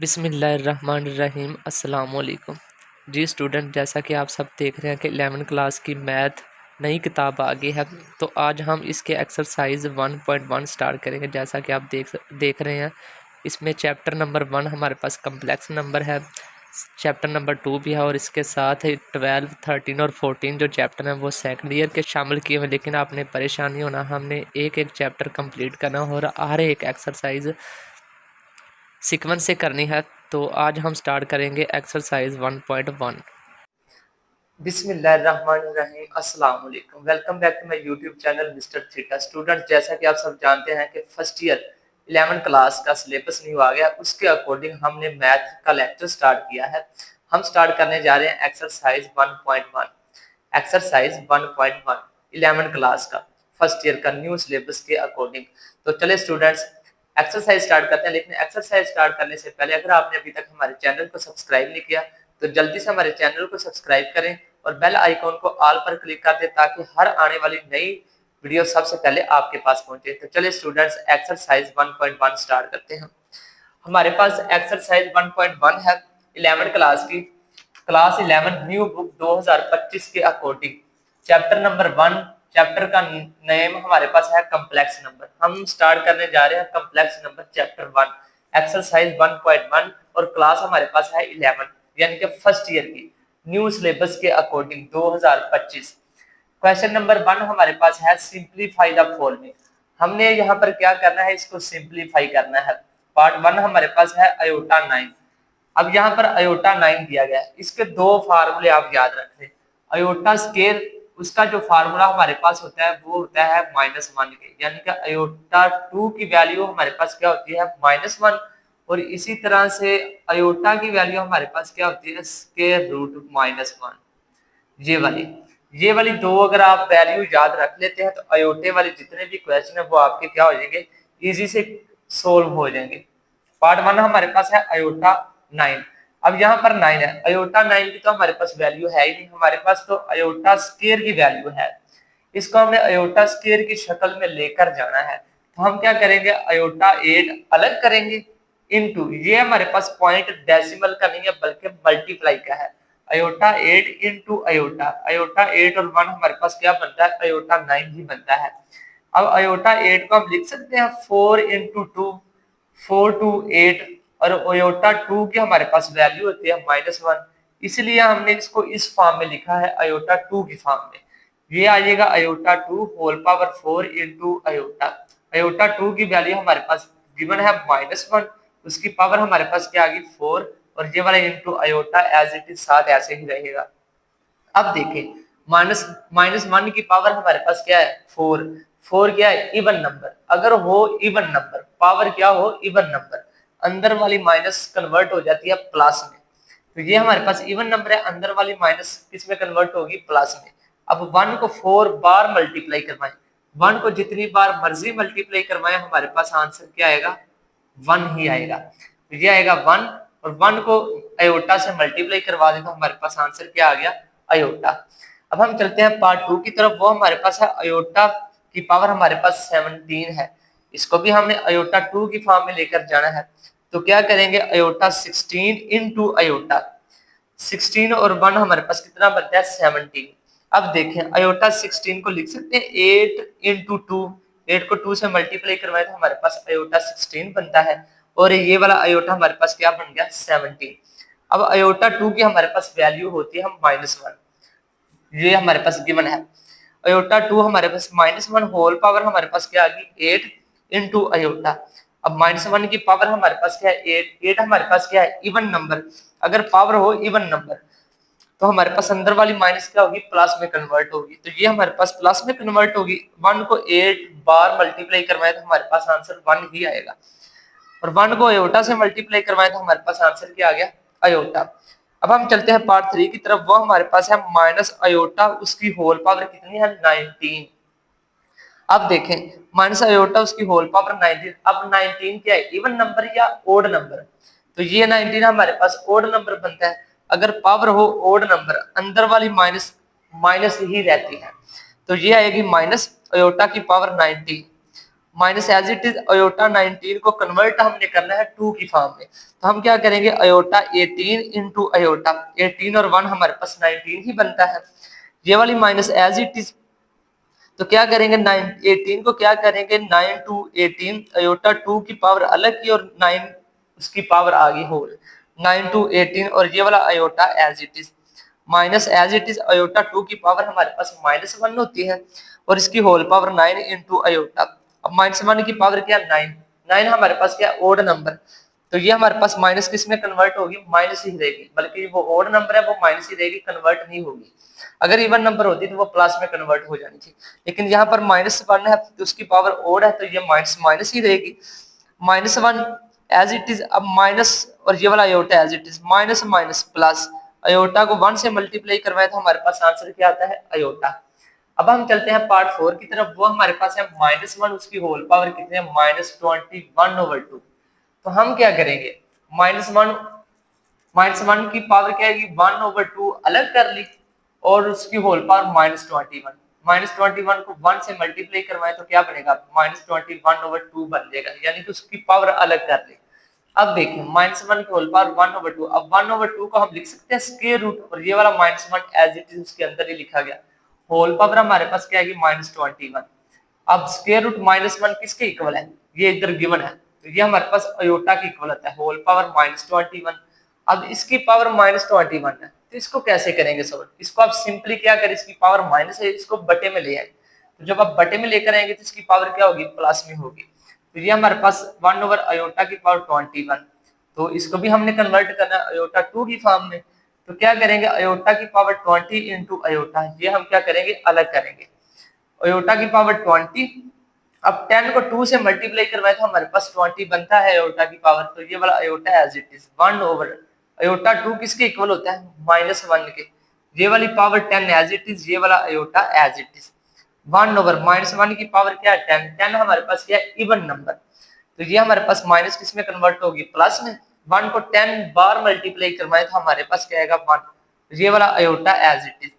बिस्मिल्लाहिर्रहमानिर्रहीम अस्सलाम वालेकुम। जी स्टूडेंट, जैसा कि आप सब देख रहे हैं कि 11वीं क्लास की मैथ नई किताब आ गई है, तो आज हम इसके एक्सरसाइज 1.1 स्टार्ट करेंगे। जैसा कि आप देख रहे हैं, इसमें चैप्टर नंबर 1 हमारे पास कम्प्लेक्स नंबर है, चैप्टर नंबर 2 भी है और इसके साथ ही 12, 13 और 14 जो चैप्टर हैं वो सेकंड ईयर के शामिल किए हुए। लेकिन आपने परेशान नहीं होना, हमने एक एक चैप्टर कंप्लीट करना और हर एक एक्सरसाइज सीक्वेंस से करनी है। तो आज हम स्टार्ट करेंगे एक्सरसाइज 1.1। बिस्मिल्लाहिर्रहमानिर्रहीम अस्सलाम वालेकुम। Welcome back to my YouTube channel Mister Theta. Student, जैसा कि आप सब जानते हैं कि फर्स्ट ईयर 11 क्लास का सिलेबस न्यू आ गया, उसके अकॉर्डिंग हमने मैथ का लेक्चर स्टार्ट किया है। हम स्टार्ट करने जा रहे हैं एक्सरसाइज 1.1। एक्सरसाइज 1.1 11 क्लास का फर्स्ट ईयर का न्यू सिलेबस के अकॉर्डिंग। तो चले स्टूडेंट्स, एक्सरसाइज स्टार्ट करते हैं। लेकिन एक्सरसाइज स्टार्ट करने से पहले अगर आपने अभी तक हमारे चैनल को सब्सक्राइब नहीं किया तो जल्दी से हमारे चैनल को सब्सक्राइब करें और बेल आइकॉन को ऑल पर क्लिक कर दें ताकि हर आने वाली नई वीडियो सबसे पहले आपके पास पहुंचे। तो चलिए स्टूडेंट्स, एक्सरसाइज 1.1 स्टार्ट करते हैं। हमारे पास एक्सरसाइज 1.1 है 11 क्लास की, क्लास 11 न्यू बुक 2025 के अकॉर्डिंग। चैप्टर नंबर 1, चैप्टर का नेम हमारे पास है कम्प्लेक्स नंबर। हम स्टार्ट करने जा रहे हैं कम्प्लेक्स नंबर चैप्टर 1 एक्सरसाइज 1.1 और क्लास हमारे पास है 11 यानी कि फर्स्ट ईयर की न्यू सिलेबस के अकॉर्डिंग 2025। क्वेश्चन नंबर 1 हमारे पास है सिंप्लीफाई द फॉलोइंग। हमने यहाँ पर क्या करना है, इसको सिंप्लीफाई करना है। पार्ट 1 हमारे पास है अयोटा 9। अब यहाँ पर अयोटा 9 दिया गया है, इसके दो फार्मूले आप याद रखें। अयोटा स्केयर, उसका जो फार्मूला हमारे पास होता है वो होता है -1 के, यानी कि अयोटा 2 की वैल्यू हमारे पास क्या होती है -1 और इसी तरह से अयोटा की वैल्यू हमारे पास क्या होती है स्क्वायर रूट -1। ये वाली दो अगर आप वैल्यू याद रख लेते हैं तो अयोटे वाले जितने भी क्वेश्चन है वो आपके क्या हो जाएंगे, इजी से सोल्व हो जाएंगे। पार्ट 1 हमारे पास है अयोटा 9। अब यहाँ पर 9 है, अयोटा 9 की तो हमारे पास वैल्यू है ही नहीं, हमारे पास तो अयोटा स्क्वायर की वैल्यू है। इसको हमने अयोटा स्क्वायर की शक्ल में लेकर जाना है। तो हम क्या करेंगे, अयोटा 8 अलग करेंगे इनटू, ये हमारे पास पॉइंट डेसिमल का नहीं है बल्कि मल्टीप्लाई का है। अयोटा 8 इंटू अयोटा, अयोटा 8 और 1 हमारे पास क्या बनता है, अयोटा 9 ही बनता है। अब अयोटा 8 को हम लिख सकते हैं 4 इंटू 2, 4 टू 8 और अयोटा 2 की हमारे पास वैल्यू होती है -1, इसलिए हमने इसको इस फॉर्म में लिखा है अयोटा 2 की फॉर्म में। ये आ जाएगा iota 2 whole power 4 into iota. Iota 2 की वैल्यू हमारे पास गिवन है -1, उसकी पावर हमारे पास क्या आ गई 4 और ये वाला into iota as it is साथ ऐसे ही रहेगा। अब देखें, -1 की पावर हमारे पास क्या है 4, 4 क्या है इवन नंबर। अगर हो इवन नंबर, पावर क्या हो इवन नंबर, अंदर वाली माइनस कन्वर्ट हो जाती है प्लस में। तो ये हमारे पास इवन नंबर है, अंदर वाली माइनस किस में कन्वर्ट होगी प्लस में। अब 1 को 4 बार मल्टीप्लाई करवाएं, 1 को जितनी बार मर्जी मल्टीप्लाई करवाएं हमारे पास आंसर क्या आएगा 1 ही आएगा। तो ये आएगा 1 और 1 को अयोटा से मल्टीप्लाई करवा दें तो हमारे पास आंसर क्या आ गया अयोटा। अब हम चलते हैं पार्ट 2 की तरफ, वो हमारे पास है अयोटा की पावर हमारे पास 17 है। इसको भी हमने अयोटा 2 की फॉर्म में लेकर जाना है। तो क्या करेंगे, अयोटा 16 इंटू अयोटा, 16 और 1 हमारे पास कितना बनता है 17। अब देखें, अयोटा 16 को लिख सकते हैं 8 इंटू 2, 8 को 2 से मल्टीप्लाई करवाए तो हमारे पास अयोटा 16 बनता है और ये वाला अयोटा हमारे पास क्या बन गया 17। अब अयोटा 2 की हमारे पास वैल्यू होती है -1, ये हमारे पास गिवन है। अयोटा 2 हमारे पास -1 होल पावर हमारे पास क्या आ गई 8 इंटू अयोटा। अब -1 की पावर हमारे पास क्या है 8, 8 हमारे पास क्या है इवन नंबर। अगर पावर हो इवन नंबर तो हमारे पास अंदर वाली माइनस क्या होगी प्लस में कन्वर्ट होगी, तो ये हमारे पास प्लस में कन्वर्ट होगी। 1 को 8 बार मल्टीप्लाई करवाए तो हमारे पास आंसर 1 ही आएगा और 1 को अयोटा से मल्टीप्लाई करवाए तो हमारे पास आंसर क्या आ गया अयोटा। अब हम चलते हैं पार्ट 3 की तरफ, वो हमारे पास है माइनस अयोटा, उसकी होल पावर कितनी है 19। अब देखें, माइनस अयोटा उसकी होल पावर 19। अब 19 क्या है इवन नंबर या ओड नंबर, तो ये 19 हमारे पास ओड नंबर बनता है। अगर पावर हो ओड नंबर, अंदर वाली माइनस माइनस ही रहती है, तो ये आएगी माइनस अयोटा की power 19 minus as it is iota 19 को कन्वर्ट हमने करना है 2 की फॉर्म में। तो हम क्या करेंगे, अयोटा 18 इंटू अयोटा, 18 और 1 हमारे पास 19 ही बनता है। ये वाली माइनस एज इट इज, तो क्या करेंगे 18 को क्या करेंगे 9 टू 18, अयोटा 2 की पावर अलग की और 9 उसकी पावर आ गई होल, 9 टू 18 और ये वाला iota as it is, minus as it is iota 2 की पावर हमारे पास -1 होती है और इसकी होल पावर 9 इंटू अयोटा। अब -1 की पावर क्या 9, 9 हमारे पास क्या ओड नंबर, तो ये हमारे पास माइनस किस में कन्वर्ट होगी, माइनस ही रहेगी, बल्कि वो ओड नंबर है वो माइनस ही रहेगी, कन्वर्ट नहीं होगी। अगर इवन नंबर होती तो वो प्लस में कन्वर्ट हो जानी थी, लेकिन यहाँ पर -1 है तो उसकी पावर ओड है तो ये माइनस माइनस ही रहेगी। -1 एज इट इज, अब माइनस और ये वाला iota as it is, minus minus plus, iota को 1 से मल्टीप्लाई करवाए तो हमारे पास आंसर क्या आता है अयोटा। अब हम चलते हैं पार्ट 4 की तरफ, वो हमारे पास है -1 उसकी होल पावर कितने है -21/2। तो हम क्या करेंगे, -1 की पावर क्या है 1/2 अलग कर ली और उसकी होल पावर -21, -21 को 1 से मल्टीप्लाई करवाएं तो क्या बनेगा -21/2 बन जाएगा, यानी कि उसकी पावर अलग कर ली। अब देखिए -1 की होल पावर 1/2, अब 1/2 को हम लिख सकते हैं स्क्वायर रूट, और ये वाला -1 एज इट इज उसके अंदर ही लिखा गया, होल पावर हमारे पास क्या आएगी -21। अब स्क्वायर रूट -1 किसके इक्वल है, ये इधर गिवन है तो ये हमारे पास अयोटा की इक्वल होता है, होल पावर -21। अब इसकी पावर -21 है तो इसको कैसे करेंगे सॉल्व, इसको आप सिंपली क्या करें, इसकी पावर माइनस है इसको बटे में ले आए, तो जब आप बटे में लेकर आएंगे तो इसकी पावर क्या होगी प्लस में होगी, तो ये हमारे पास 1/अयोटा की पावर 21, तो इसको भी हमने कन्वर्ट करना है अयोटा 2 की फॉर्म में। तो क्या करेंगे अयोटा की पावर 20 इंटू अयोटा, ये हम क्या करेंगे अलग करेंगे, अयोटा की पावर 20, अब 10 को 2 से मल्टीप्लाई करवाए तो हमारे पास 20 बनता है अयोटा की पावर, तो ये वाला iota as it is 1 iota 2 किसके इक्वल होता है -1 के, ये वाली पावर 10 एज इट इज, ये वाला अयोटा एज इट इज 1/-1 की पावर क्या है 10, 10 हमारे पास क्या है इवन नंबर, तो ये हमारे पास माइनस किस में कन्वर्ट होगी प्लस में, 1 को 10 बार मल्टीप्लाई करवाए तो हमारे पास क्या आएगा 1, ये वाला अयोटा एज इट इज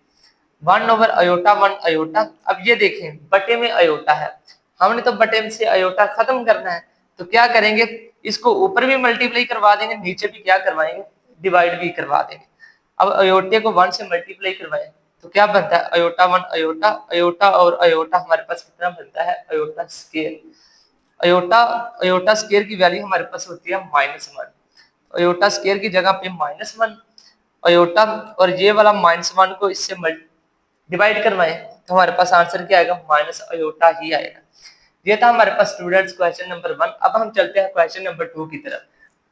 1/अयोटा 1 अयोटा। अब ये देखें बटे में अयोटा है, हमने तो बटे से अयोटा खत्म करना है, तो क्या करेंगे इसको ऊपर भी मल्टीप्लाई करवा देंगे, नीचे भी क्या करवाएंगे डिवाइड भी करवा देंगे। अब अयोटे को 1 से मल्टीप्लाई करवाएं तो क्या बनता है अयोटा 1 अयोटा, अयोटा और अयोटा हमारे पास कितना बनता है iota square, iota iota square की वैल्यू हमारे पास होती है -1, अयोटा स्क्वायर की जगह पे -1 अयोटा, और ये वाला -1 को इससे डिवाइड करवाएं तो हमारे पास आंसर क्या आएगा माइनस अयोटा ही आएगा। ये था हमारे पास स्टूडेंट्स क्वेश्चन नंबर 1। अब हम चलते हैं क्वेश्चन नंबर 2 की तरफ।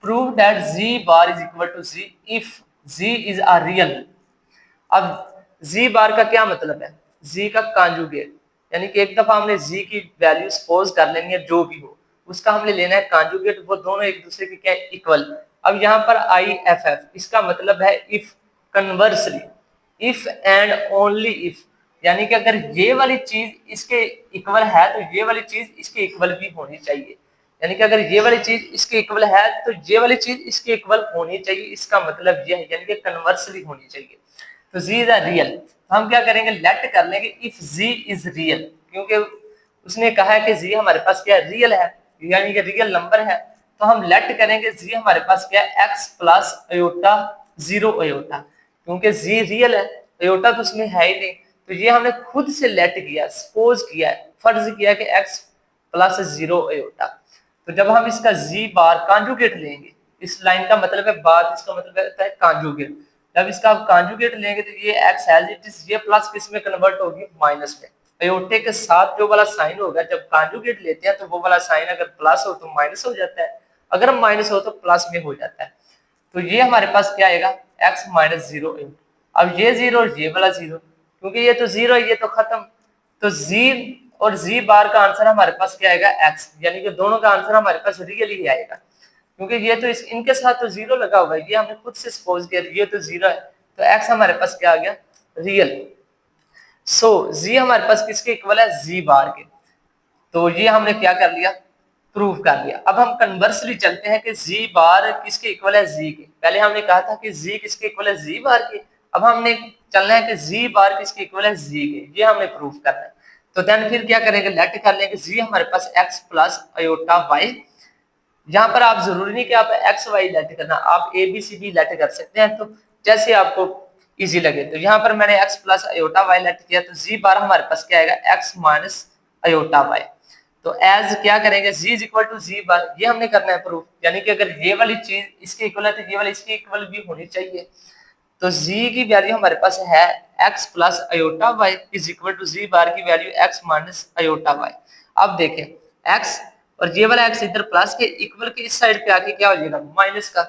Prove that z bar is equal to z if z is a real. अब z बार का क्या मतलब है, z का कॉन्जुगेट, यानी कि एक दफा हमने z की वैल्यू सपोज कर लेनी है जो भी हो, उसका हमने लेना है कॉन्जुगेट, वो दोनों एक दूसरे के क्या इक्वल। अब यहाँ पर IFF इसका मतलब है if, conversely if and only if, यानी कि अगर ये वाली चीज इसके इक्वल है तो ये वाली चीज इसके इक्वल भी होनी चाहिए, यानी कि अगर ये वाली चीज इसके इक्वल है तो ये वाली चीज इसके इक्वल होनी चाहिए, इसका मतलब ये है, यानी कि कन्वर्सली होनी चाहिए। तो z इज रियल, तो हम क्या करेंगे लेट कर लेंगे इफ z इज रियल, क्योंकि उसने कहा है कि z हमारे पास क्या रियल है, यानी कि रियल नंबर है, तो हम लेट करेंगे z हमारे पास क्या है x प्लस अयोटा 0 अयोटा, क्योंकि z रियल है अयोटा तो उसमें है ही नहीं, तो ये हमने खुद से लेट किया, सपोज किया, फर्ज किया कि x प्लस 0 अयोटा। तो जब हम इसका z बार कॉन्जुगेट लेंगे, इस लाइन का मतलब है बार, इसका मतलब होता है कॉन्जुगेट, जब इसका कॉन्जुगेट लेंगे तो ये x एज इट इज, ये प्लस किस में कन्वर्ट होगी माइनस में, अयोटे के साथ जो वाला साइन होगा जब कॉन्जुगेट लेते हैं तो वो वाला साइन अगर प्लस हो तो माइनस हो जाता है, अगर माइनस हो तो प्लस में हो जाता है। तो ये हमारे पास क्या आएगा x माइनस 0। अब ये 0 और ये वाला 0, क्योंकि ये तो 0 है ये तो खत्म, तो z और z बार का आंसर हमारे पास क्या आएगा x, यानी कि दोनों का आंसर हमारे पास रियल ही आएगा, क्योंकि ये तो इनके साथ तो 0 लगा हुआ है, ये हमने खुद से सपोज किया ये तो 0 है, तो x हमारे पास क्या आ गया रियल। सो z हमारे पास किसके इक्वल है z बार के, तो ये हमने क्या कर लिया प्रूव कर लिया। अब हम कन्वर्सली चलते हैं कि z बार किसके इक्वल है z के, पहले हमने कहा था कि z किसके इक्वल है z बार के, अब हमने चलना है कि z बार किसके इक्वल है z के, ये हमने प्रूव करना है। तो देन फिर क्या करेंगे, लेट कर लेंगे जी हमारे पास x प्लस अयोटा y। यहाँ पर आप जरूरी नहीं कि आप एक्स वाई लेट करना, आप A B C B let कर सकते हैं, तो जैसे आपको इजी लगे। तो यहाँ पर मैंने x plus iota y let किया, तो जी बार हमारे पास क्या आएगा, x माइनस अयोटा y। तो एज क्या करेंगे, z is equal to ji bar, ये हमने करना है प्रूफ, यानी कि अगर ये वाली चीज इसके इक्वल है तो ये वाली इसके इक्वल भी होनी चाहिए। तो z की वैल्यू हमारे पास है x plus iota y is equal to ji bar की value x minus iota y। अब देखें x और ये वाला x इधर प्लस के इक्वल के इस साइड पे आके क्या हो जाएगा, माइनस का,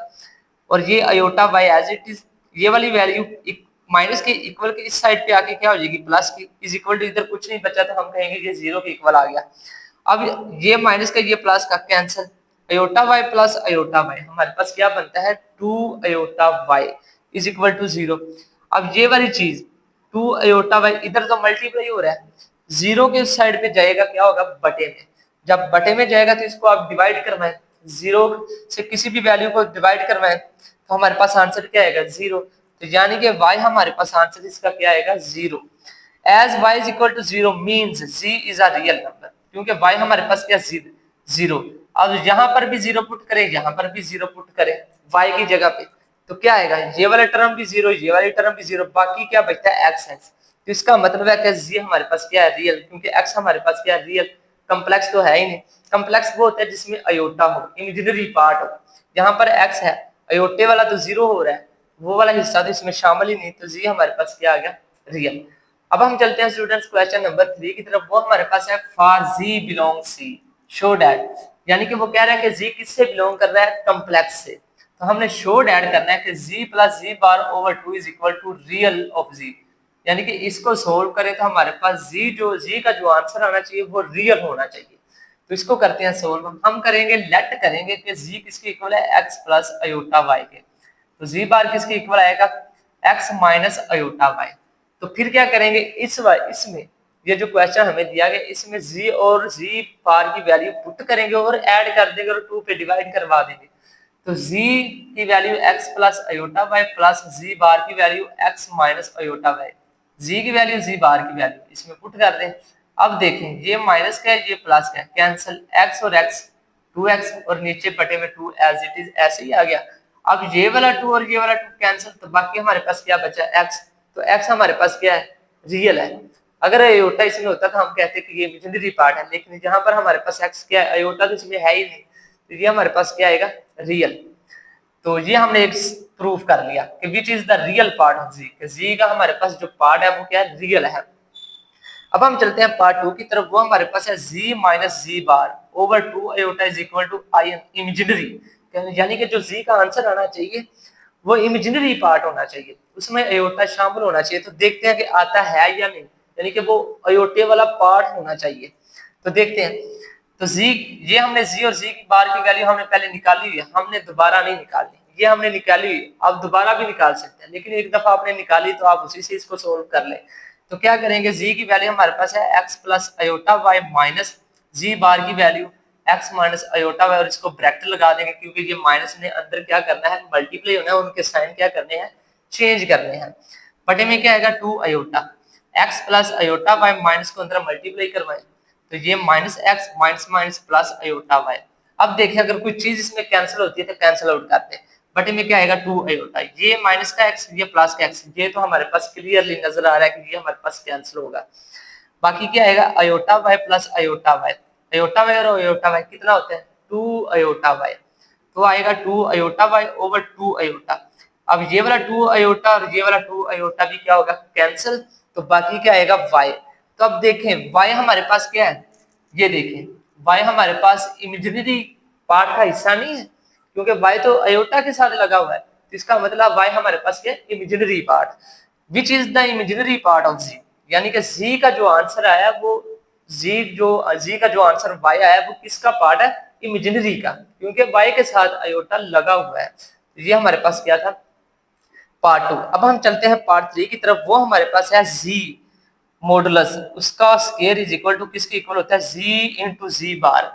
और ये iota y as it is, ये वाली वैल्यू माइनस के इक्वल के इस साइड पे आके क्या हो जाएगी, प्लस की, इज इक्वल टू, इधर कुछ नहीं बचा तो हम कहेंगे ये जीरो के इक्वल आ गया। अब ये माइनस का ये प्लस का cancel, iota y plus iota y हमारे पास क्या बनता है, 2 iota y is equal to 0। अब ये वाली चीज 2 अयोटा y इधर तो मल्टीप्लाई हो रहा है, जीरो के उस साइड पे जाएगा क्या होगा, बटे में, जब बटे में जाएगा तो इसको आप डिवाइड करवाएं, जीरो से किसी भी वैल्यू को डिवाइड करवाएं तो हमारे पास आंसर क्या आएगा, जीरो। तो यानी कि y हमारे पास आंसर इसका क्या आएगा, zero. As y is equal to zero means z is a real number, क्योंकि y हमारे पास क्या, जीरो। अब यहाँ पर भी जीरो पुट करें, यहाँ पर भी जीरो पुट करें y की जगह पे, तो क्या आएगा, ये वाला टर्म भी जीरो, ये वाली टर्म भी जीरो, बाकी क्या बचता है, x। तो इसका मतलब है कि z हमारे पास क्या है, रियल, क्योंकि x हमारे पास क्या है, रियल। कम्प्लेक्स तो है ही नहीं, कम्प्लेक्स वो होता है जिसमें अयोटा हो, इमेजिनरी पार्ट हो। यहाँ पर x है, अयोटे वाला तो जीरो हो रहा है, वो वाला हिस्सा तो इसमें शामिल ही नहीं, तो जी हमारे पास क्या आ गया, रियल। अब हम चलते हैं स्टूडेंट्स क्वेश्चन नंबर 3 की तरफ। वो हमारे पास है for z belong C show that, यानी कि वो कह रहा है कि जी किससे बिलोंग कर रहा है, कम्प्लेक्स से। तो हमने शो डैट करना है कि Z plus Z bar over 2 is equal to real of जी, यानी कि इसको सोल्व करें तो हमारे पास जी का जो आंसर आना चाहिए वो रियल होना चाहिए। तो इसको करते हैं सोल्व, हम करेंगे लेट करेंगे कि जी किसके इक्वल है, एक्स प्लस अयोटा वाई के। तो जी बार किसके इक्वल आएगा, एक्स माइनस अयोटा वाई। तो फिर क्या करेंगे, इसमें ये जो क्वेश्चन हमें दिया गया इसमें जी और जी बार की वैल्यू पुट करेंगे और ऐड कर देंगे और 2 पे डिवाइड करवा देंगे। तो जी की value X plus iota Y plus Z bar की value x minus iota Y, Z की वैल्यू जी बार की वैल्यू इसमें पुट कर दें। अब देखें ये माइनस का है ये प्लस का है, कैंसिल एक्स और एक्स 2x और नीचे बटे में 2 एज इट इज ऐसे ही आ गया। अब ये वाला 2 और ये वाला 2 कैंसिल, तो बाकी हमारे पास क्या बचा, x। तो x हमारे पास क्या है, रियल है। अगर अयोटा इसमें होता तो हम कहते कि ये इमेजिनरी पार्ट है, लेकिन यहाँ पर हमारे पास x क्या है, अयोटा तो इसमें है ही नहीं, तो ये हमारे पास क्या आएगा, रियल। तो ये हमने एक प्रूफ कर लिया कि which is the real part of Z, कि जी का हमारे पास जो पार्ट है वो क्या है, रियल है। अब हम चलते हैं पार्ट 2 की तरफ। वो हमारे पास है z minus ji bar over 2 iota is equal to i imaginary, यानी कि जो z का आंसर आना चाहिए वो इमेजिनरी पार्ट होना चाहिए, उसमें अयोटा शामिल होना चाहिए। तो देखते हैं कि आता है या नहीं, यानी कि वो अयोटे वाला पार्ट होना चाहिए। तो देखते हैं, तो z, ये हमने z और z की बार की वैल्यू हमने पहले निकाली हुई है, हमने दोबारा नहीं निकालनी, ये हमने निकाली हुई, आप दोबारा भी निकाल सकते हैं, लेकिन एक दफा आपने निकाली तो आप उसी से इसको सोल्व कर लें। तो क्या करेंगे, जी की वैल्यू हमारे पास है x plus iota y minus जी बार की value x minus iota y, और इसको ब्रैकेट लगा देंगे क्योंकि ये माइनस ने अंदर क्या करना है, मल्टीप्लाई होना है, उनके साइन क्या करने हैं, चेंज करने हैं। बटे में क्या आएगा 2 iota x plus iota y, minus को अंदर मल्टीप्लाई करवाएं तो ये minus x minus minus plus iota y. अब देखें अगर कोई चीज इसमें कैंसिल होती है तो कैंसिल आउट करते हैं, बटे में क्या आएगा 2 अयोटा, ये माइनस का एक्स ये प्लस का एक्स, ये तो हमारे पास क्लियरली नजर आ रहा है कि ये हमारे पास कैंसिल होगा। बाकी क्या आएगा, iota Y plus iota y, iota y और अयोटा वाई कितना होता है 2 अयोटा वाई, तो आएगा 2 अयोटा वाई ओवर 2 अयोटा। अब ये वाला 2 अयोटा और ये वाला 2 अयोटा भी क्या होगा, कैंसिल, तो बाकी क्या आएगा वाई। तो अब देखें वाई हमारे पास क्या है, ये देखें वाई हमारे पास इमेजिनरी पार्ट का हिस्सा नहीं है, क्योंकि वाई तो अयोटा के साथ लगा हुआ है, तो इसका मतलब वाई हमारे पास क्या है, imaginary part. Which is the imaginary part of जी, यानी कि जी का जो आंसर आया वो जी का जो आंसर वाई आया वो किसका पार्ट है, इमेजिनरी का, क्योंकि वाई के साथ अयोटा लगा हुआ है। ये हमारे पास क्या था, पार्ट 2। अब हम चलते हैं पार्ट 3 की तरफ। वो हमारे पास है जी मॉडुलस, उसका स्क्वायर इज इक्वल टू किसके इक्वल होता है, जी इंटू जी बार।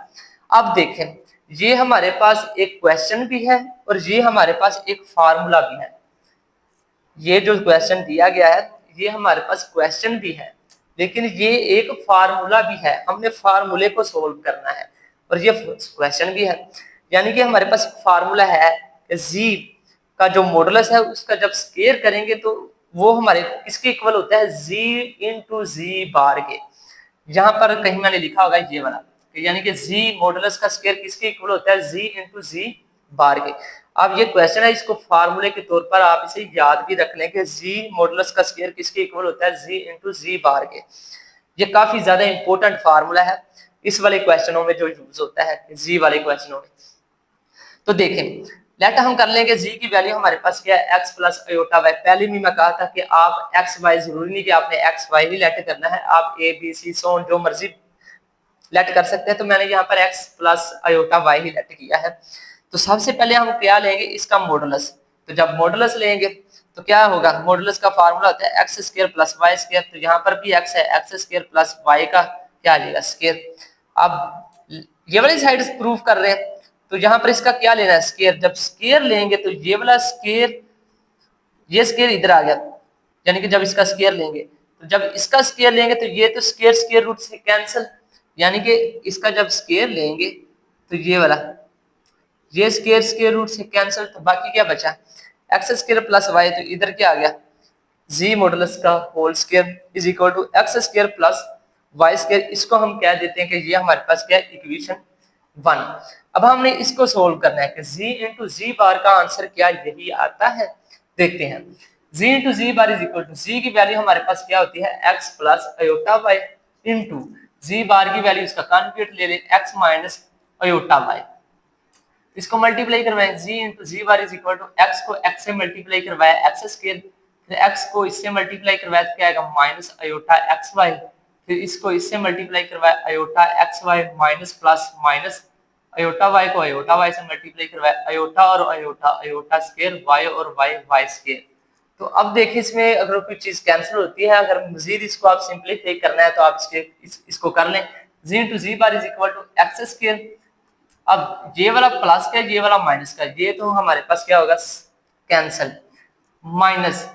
अब देखें ये हमारे पास एक क्वेश्चन भी है और ये हमारे पास एक फार्मूला भी है। ये जो क्वेश्चन दिया गया है ये हमारे पास क्वेश्चन भी है लेकिन ये एक फार्मूला भी है, हमने फार्मूले को सोल्व करना है और ये क्वेश्चन भी है। यानी कि हमारे पास फार्मूला है कि जी का जो मॉडुलस है उसका जब स्क्वायर करेंगे तो वो हमारे किसके इक्वल होता है, जी इंटू जी बार के। यहाँ पर कहीं मैंने लिखा होगा ये वाला, यानी कि जी मॉडुलस का स्क्वायर किसके इक्वल होता है, जी इंटू जी बार के। अब ये क्वेश्चन है, इसको फार्मूले के तौर पर आप इसे याद भी रख लें कि जी मॉडुलस का स्क्वायर किसके इक्वल होता है, जी इंटू जी बार के। ये काफी ज्यादा इंपॉर्टेंट फार्मूला है इस वाले क्वेश्चनों में जो यूज होता है, जी वाले क्वेश्चनों में। तो देखें, लेट हम कर लेंगे जी की वैल्यू हमारे पास क्या है, एक्स प्लस अयोटा वाई। पहले भी मैं कहा था कि आप एक्स वाई जरूरी नहीं कि आपने एक्स वाई ही लेट करना है, आप ए बी सी सो जो मर्जी लेट कर सकते हैं। तो मैंने यहाँ पर एक्स प्लस अयोटा वाई ही लेट किया है। तो सबसे पहले हम क्या लेंगे, इसका मॉडुलस। तो जब मॉडुलस लेंगे तो क्या होगा, मॉडुलस का फार्मूला होता है x square plus y square. तो यहाँ पर भी एक्स है, एक्स स्क्वायर प्लस वाई का क्या आ जाएगा, स्क्वायर। अब ये वाली साइड प्रूफ कर रहे हैं तो यहाँ पर इसका क्या लेना है, स्क्वायर। जब स्क्वायर लेंगे तो ये वाला स्क्वायर, ये स्क्वायर इधर आ गया, यानी कि जब इसका स्क्वायर लेंगे तो जब इसका स्क्वायर लेंगे तो ये तो स्क्वायर स्क्वायर रूट से कैंसिल, यानी कि इसका जब स्क्वायर लेंगे तो ये वाला, ये स्क्वायर स्क्वायर रूट से कैंसिल, तो बाकी क्या बचा, एक्स स्क्वायर प्लस वाई। तो इधर क्या आ गया, जी मॉडुलस का whole square is equal to x square plus y square. इसको हम कह देते हैं कि ये हमारे पास क्या है, इक्वेशन 1। अब हमने इसको सोल्व करना है कि जी इंटू जी बार का आंसर क्या यही आता है। देखते हैं, z into ji bar is equal to, z की वैल्यू हमारे पास क्या होती है, x plus iota y into जी बार की वैल्यू इसका कॉन्जुगेट ले लें, एक्स माइनस अयोटा वाई। इसको मल्टीप्लाई करवाएं, z into ji bar is equal to, x को एक्स से मल्टीप्लाई करवाया एक्स स्क्वायर, फिर एक्स को इससे मल्टीप्लाई करवाया तो क्या आएगा, माइनस अयोटा एक्स वाई। फिर इसको इससे मल्टीप्लाई करवाया iota x y minus plus minus iota y को अयोटा वाई से मल्टीप्लाई करवाया, अयोटा और अयोटा अयोटा स्क्वायर, वाई और वाई वाई स्क्वायर। तो अब देखिए इसमें अगर कोई चीज कैंसिल होती है, अगर मजीद इसको आप सिंपलीफाई करना है तो आप इसको कर लें, g into ji bar is equal to x square. अब ये वाला प्लस का, ये वाला माइनस का, ये तो हमारे पास क्या होगा, कैंसल, माइनस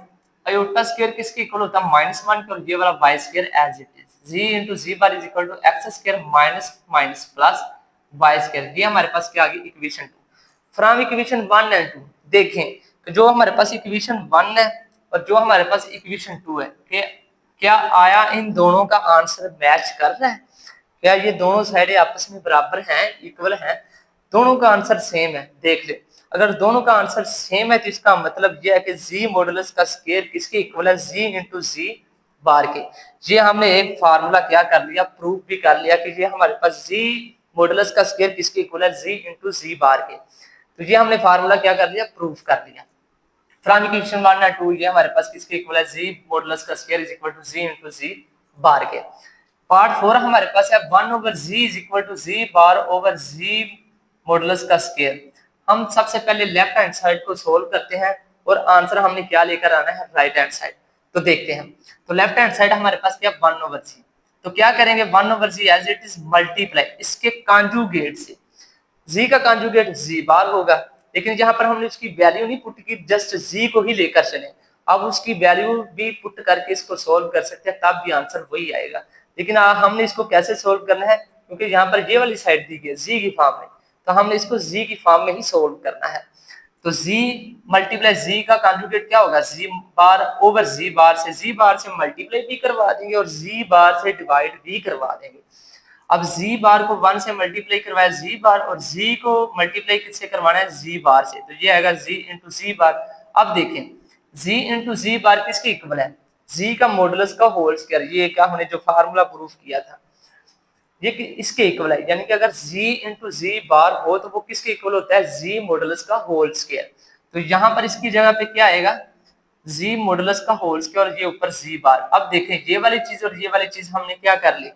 अयोटा स्क्वायर किसके इक्वल होता है, -1 के, और ये वाला y square as it is, z into ji bar is equal to x square minus minus plus y square. ये हमारे पास क्या आ गई, इक्वेशन 2 फ्रॉम इक्वेशन 1 एंड 2। देखें जो हमारे पास इक्वेशन 1 है और जो हमारे पास इक्वेशन 2 है, कि क्या आया इन दोनों का आंसर मैच कर रहा है, क्या ये दोनों साइडें आपस में बराबर हैं, इक्वल हैं, दोनों का आंसर सेम है। देख ले, अगर दोनों का आंसर सेम है तो इसका मतलब यह है कि जी मॉडुलस का स्क्वायर किसके इक्वल है, जी इंटू जी बार के। ये हमने एक फार्मूला क्या कर लिया, प्रूफ भी कर लिया कि ये हमारे पास जी मॉडुलस का स्क्वायर किसके इक्वल है, जी इंटू जी बार के। तो ये हमने फार्मूला क्या कर लिया, प्रूफ कर लिया। फ्रॉम इक्वेशन 1 और 2 ये हमारे पास किसके इक्वल है, जी मॉडुलस का square is equal to g into ji bar के। पार्ट 4 हमारे पास है 1 over g is equal to ji bar over g modulus का स्क्वायर। हम सबसे पहले लेफ्ट हैंड साइड को सोल्व करते हैं और आंसर हमने क्या लेकर आना है, राइट हैंड साइड। तो देखते हैं, तो लेफ्ट हैंड साइड हमारे पास क्या 1 ओवर जी, तो क्या करेंगे 1 over z as it is multiply इसके कॉन्जुगेट से, जी का कॉन्जुगेट जी बार होगा, लेकिन यहाँ पर हमने उसकी वैल्यू नहीं पुट की, जस्ट जी को ही लेकर चले। अब उसकी वैल्यू भी पुट करके इसको सोल्व कर सकते हैं, तब भी आंसर वही आएगा। लेकिन हमने इसको कैसे सोल्व करना है, क्योंकि यहाँ पर ये वाली साइड दी गई है जी की फॉर्म में, तो हमने इसको जी की फॉर्म में ही सोल्व करना है। तो जी मल्टीप्लाई जी का कॉन्जुगेट क्या होगा, जी बार ओवर जी बार से मल्टीप्लाई भी करवा देंगे और जी बार से डिवाइड भी करवा देंगे। अब जी बार को 1 से मल्टीप्लाई करवाया जी बार, और जी को मल्टीप्लाई किससे करवाना है, जी बार से, तो ये आएगा जी इंटू जी बार। अब देखें जी इंटू जी बार किसके इक्वल है, जी का मॉडुलस का होल स्क्वायर, ये क्या हमने जो फार्मूला प्रूफ किया था ये इसके इक्वल है, यानी कि अगर जी इंटू जी बार हो तो वो किसके इक्वल होता है, जी मॉडुलस का होल स्क्वायर। तो यहाँ पर इसकी जगह पे क्या आएगा, जी मॉडुलस का होल स्क्वायर और ये ऊपर जी बार। अब देखें ये वाली चीज और ये वाली चीज हमने क्या कर ली,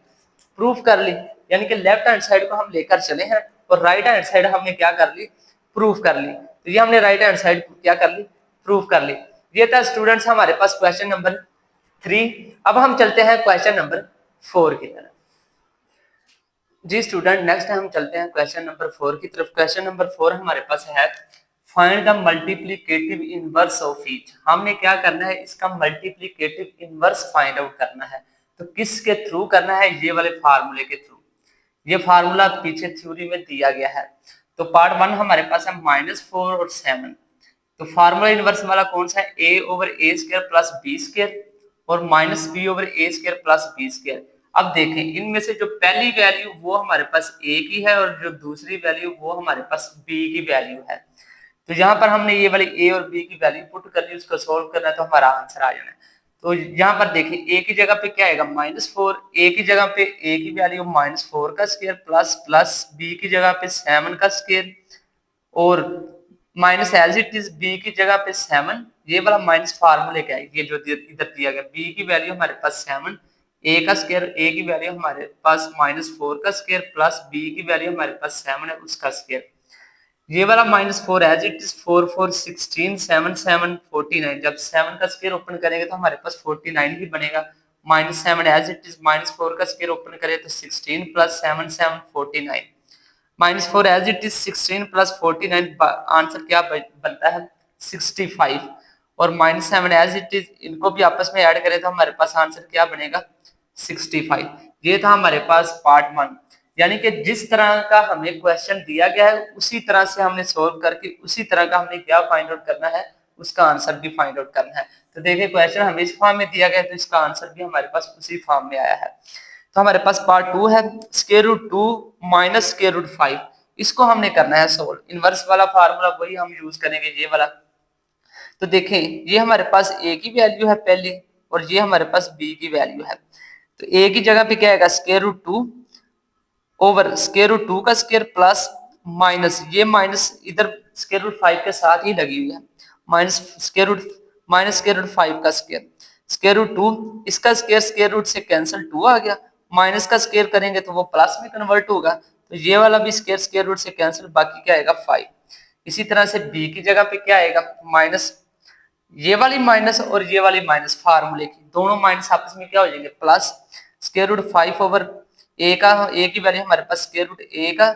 प्रूफ कर ली, यानी कि लेफ्ट हैंड साइड को हम लेकर चले हैं और राइट हैंड साइड हमने क्या कर ली, प्रूफ कर ली। तो ये हमने राइट हैंड साइड क्या कर ली, प्रूफ कर ली। ये था स्टूडेंट्स हमारे पास क्वेश्चन नंबर 3। अब हम चलते हैं क्वेश्चन नंबर 4 की तरफ। जी स्टूडेंट नेक्स्ट हम चलते हैं क्वेश्चन नंबर 4 की तरफ। क्वेश्चन नंबर 4 हमारे पास है find the multiplicative inverse of each. हमने क्या करना है, इसका मल्टीप्लिकेटिव इनवर्स फाइंड आउट करना है। तो किसके थ्रू करना है, ये वाले फार्मूले के थ्रू। ये फार्मूला पीछे थ्योरी में दिया गया है। तो पार्ट 1 हमारे पास है -4 और 7। तो फार्मूला इनवर्स वाला कौन सा है, a/a² प्लस b² और -b/a² प्लस b²। अब देखें इनमें से जो पहली वैल्यू वो हमारे पास a की है और जो दूसरी वैल्यू वो हमारे पास b की वैल्यू है। तो यहाँ पर हमने ये वाली a और b की वैल्यू पुट कर ली, उसको सोल्व करना है तो हमारा आंसर आ जाना है। तो यहाँ पर देखिए a की जगह पे क्या आएगा -4, a की जगह पे a की वैल्यू -4 का स्क्वायर प्लस b की जगह पे 7 का स्क्वायर और minus as it is b की जगह पे 7। ये वाला माइनस फार्मूले का है, ये जो इधर दिया गया b की वैल्यू हमारे पास 7, a का स्क्वायर, a की वैल्यू हमारे पास -4 का स्क्वायर प्लस b की वैल्यू हमारे पास 7 है उसका स्क्वायर। ये वाला -4 एज इट इज 4 4 16 7 7 49। जब 7 का स्क्वायर ओपन करेंगे तो हमारे पास 49 ही बनेगा। -7 एज इट इज -4 का स्क्वायर ओपन करें तो 16 plus 7 7 49। -4 as it is 16 plus 49, answer क्या बनता है 65। और -7 एज इट इज इनको भी आपस में ऐड करें तो हमारे पास आंसर क्या बनेगा 65। ये था हमारे पास पार्ट 1। यानी कि जिस तरह का हमें क्वेश्चन दिया गया है उसी तरह से हमने सोल्व करके उसी तरह का हमने क्या फाइंड आउट करना है, उसका आंसर भी फाइंड आउट करना है। तो देखिए क्वेश्चन हमें इस फॉर्म में दिया गया है तो इसका आंसर भी हमारे पास उसी फॉर्म में आया है। तो हमारे पास पार्ट 2 है √2 माइनस √5। इसको हमने करना है सोल्व। इनवर्स वाला फार्मूला वही हम यूज करेंगे, ये वाला। तो देखें ये हमारे पास a की वैल्यू है पहले और ये हमारे पास b की वैल्यू है। तो a की जगह पे क्या आएगा √2 ओवर √2 का स्क्वायर प्लस माइनस ये माइनस इधर √5 के साथ ही लगी हुई है, -√5 का स्क्वायर √2 इसका स्क्वायर √से कैंसिल 2 आ गया, माइनस का स्क्वायर करेंगे तो वो प्लस में कन्वर्ट होगा। तो ये वाला भी स्क्वायर से कैंसिल, बाकी क्या आएगा 5। इसी तरह से b की जगह पे क्या आएगा माइनस, ये वाली माइनस और ये वाली माइनस फार्मूले की दोनों माइनस आपस में क्या हो जाएंगे प्लस, √5 ओवर a का a की वैल्यू हमारे पास √a का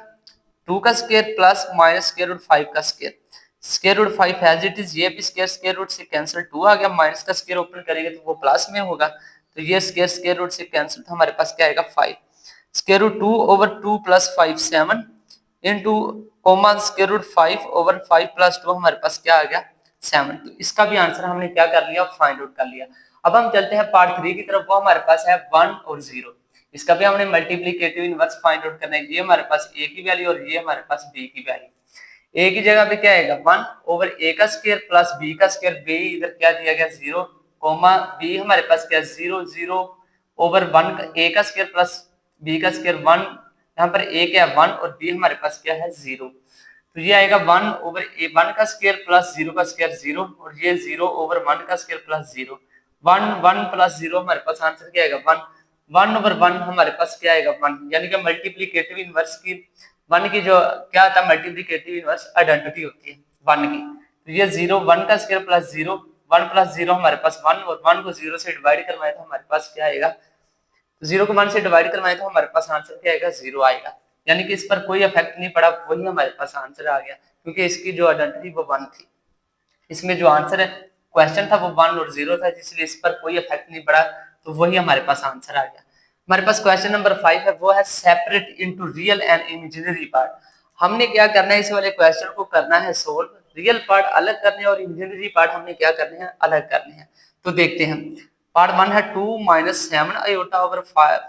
2 का स्क्वायर प्लस माइनस √5 का स्क्वायर √5 एज इट इज, ये भी स्क्वायर से कैंसिल 2 आ गया, माइनस का स्क्वायर ओपन करेंगे तो वो प्लस में होगा। तो ये स्क्वायर से कैंसिल, तो हमारे पास क्या आएगा 5 √2 over 2 plus 5 7 into comma √5 over 5 plus 2 हमारे पास क्या आ गया 7। तो इसका भी आंसर हमने क्या कर लिया फाइंड आउट कर लिया। अब हम चलते हैं पार्ट 3 की तरफ। वो हमारे पास है 1 और 0। इसका भी हमने मल्टीप्लिकेटिव इनवर्स फाइंड आउट करना है। ये हमारे पास a की वैल्यू और ये हमारे पास b की वैल्यू। a की जगह पे क्या आएगा 1 ओवर a का स्क्वायर प्लस b का स्क्वायर, b इधर क्या दिया गया 0 कॉमा b हमारे पास क्या 0 0 ओवर 1 a का स्क्वायर प्लस b का स्क्वायर 1, यहाँ पर a क्या है 1 और b हमारे पास क्या है 0। तो ये आएगा 1 ओवर a 1 का स्क्वायर प्लस 0 का स्क्वायर 0 और ये 0 ओवर 1 का स्क्वायर प्लस 0, 1 1 प्लस 0 हमारे पास आंसर क्या आएगा 1, 1 ओवर 1 हमारे पास क्या आएगा 1। यानी कि मल्टीप्लिकेटिव इनवर्स की 1 की जो क्या आता है मल्टीप्लिकेटिव इनवर्स आइडेंटिटी होती है 1 की। तो ये 0 1 का स्क्वायर प्लस 0, 1 प्लस 0 हमारे पास 1 और 1 को 0 से डिवाइड करवाए तो हमारे पास क्या आएगा, 0 को 1 से डिवाइड करवाए तो हमारे पास आंसर क्या आएगा 0 आएगा। यानी कि इस पर कोई इफेक्ट नहीं पड़ा, वही हमारे पास आंसर आ गया क्योंकि इसकी जो आइडेंटिटी वो 1 थी। इसमें जो आंसर है क्वेश्चन था वो 1 और 0 था, इसलिए इस पर कोई इफेक्ट नहीं पड़ा, तो वही हमारे पास आंसर आ गया। हमारे पास क्वेश्चन नंबर 5 है, वो है separate into real and imaginary part. हमने क्या करना है, इस वाले क्वेश्चन को करना है सोल्व। रियल पार्ट अलग करने और इमेजिनरी पार्ट हमने क्या करने हैं अलग करने हैं। तो देखते हैं पार्ट 1 है 2 - 7 आयोटा ओवर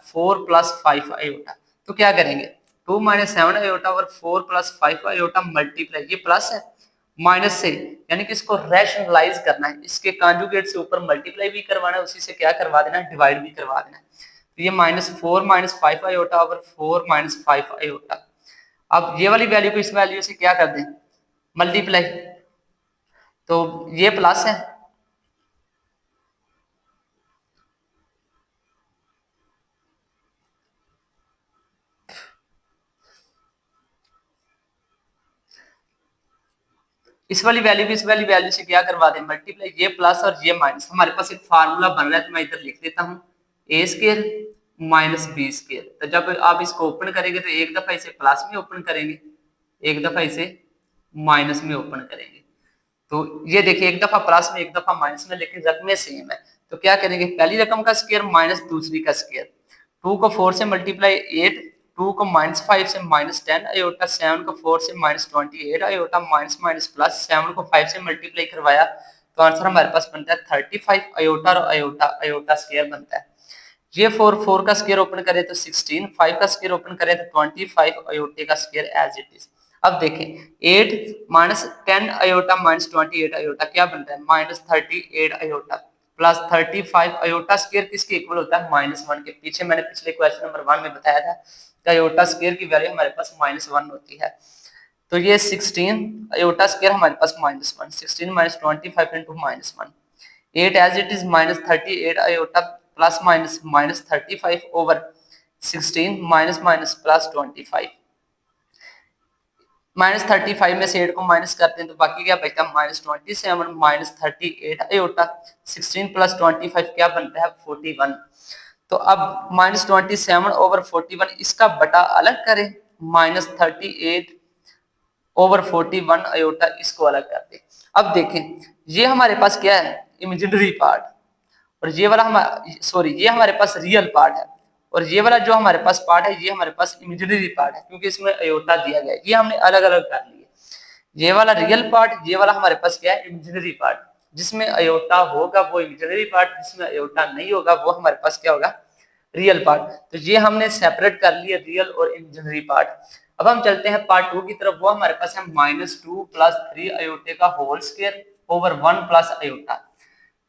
4 + 5 आयोटा। तो क्या करेंगे 2 - 7 आयोटा ओवर 4 + 5 आयोटा मल्टीप्लाई, ये प्लस है माइनस से, यानी कि इसको रैशनलाइज करना है, इसके कॉन्जुगेट से ऊपर मल्टीप्लाई भी करवाना है, उसी से क्या करवा देना है डिवाइड भी करवा देना है। तो ये -4 - 5 आयोटा ओवर 4 - 5 आयोटा। अब ये वाली वैल्यू को इस वैल्यू से क्या कर दें मल्टीप्लाई, तो ये प्लस है, इस वाली वैल्यू भी इस वाली वैल्यू से क्या करवा दें मल्टीप्लाई, ये प्लस और ये माइनस। हमारे पास एक फार्मूला बन रहा है तो मैं इधर लिख देता हूँ a² - b²। तो जब आप इसको ओपन करेंगे तो एक दफा इसे प्लस में ओपन करेंगे, एक दफा इसे माइनस में ओपन करेंगे। तो ये देखिए एक दफा प्लस में एक दफा माइनस में, लेकिन रकमें सेम है। तो क्या करेंगे, पहली रकम का स्क्वायर माइनस दूसरी का स्क्वायर। 2 को 4 से मल्टीप्लाई 8, 2 को -5 से -10 अयोटा, 7 को 4 से -28 अयोटा, माइनस माइनस प्लस, 7 को 5 से मल्टीप्लाई करवाया तो आंसर हमारे पास बनता है 35 अयोटा और अयोटा अयोटा स्क्वायर बनता है। ये 4 का स्क्वायर ओपन करें तो 16, 5 का स्क्वायर ओपन करें तो 25 अयोटे का स्क्वायर एज इट इज। अब देखें 8 -10 अयोटा -28 अयोटा क्या बनता है, -38 अयोटा प्लस 35 अयोटा स्क्वायर किसके इक्वल होता है, -1 के। पीछे मैंने पिछले क्वेश्चन नंबर 1 में बताया था कि अयोटा स्क्वायर की वैल्यू हमारे पास -1 होती है। तो ये 16 अयोटा स्क्वायर हमारे पास -1, 16 - 25 into -1, 8 as it is -38 iota plus minus -35 over 16 minus minus plus 25, -35 में से 8 को माइनस करते हैं तो बाकी क्या बचता है, -27 -38 अयोटा, 16 प्लस 25 क्या बनता है, 41। तो अब -27 ओवर 41 इसका बटा अलग करें, -38 ओवर 41 अयोटा इसको अलग कर दे। अब देखें ये हमारे पास क्या है, इमेजिनरी पार्ट, और ये वाला ये हमारे पास रियल पार्ट है, और ये वाला जो हमारे पास पार्ट है ये हमारे पास इमेजिनरी पार्ट है, क्योंकि इसमें अयोटा दिया गया है। ये हमने अलग अलग कर लिए, ये वाला रियल पार्ट, ये वाला हमारे पास क्या है, इमेजिनरी पार्ट। जिसमें अयोटा होगा वो इमेजिनरी पार्ट, जिसमें अयोटा नहीं होगा वो हमारे पास क्या होगा, रियल पार्ट। तो ये हमने सेपरेट कर लिया रियल और इमेजिनरी पार्ट। अब हम चलते हैं पार्ट 2 की तरफ, वो हमारे पास है -2 + 3 अयोटे का whole square over 1 plus iota.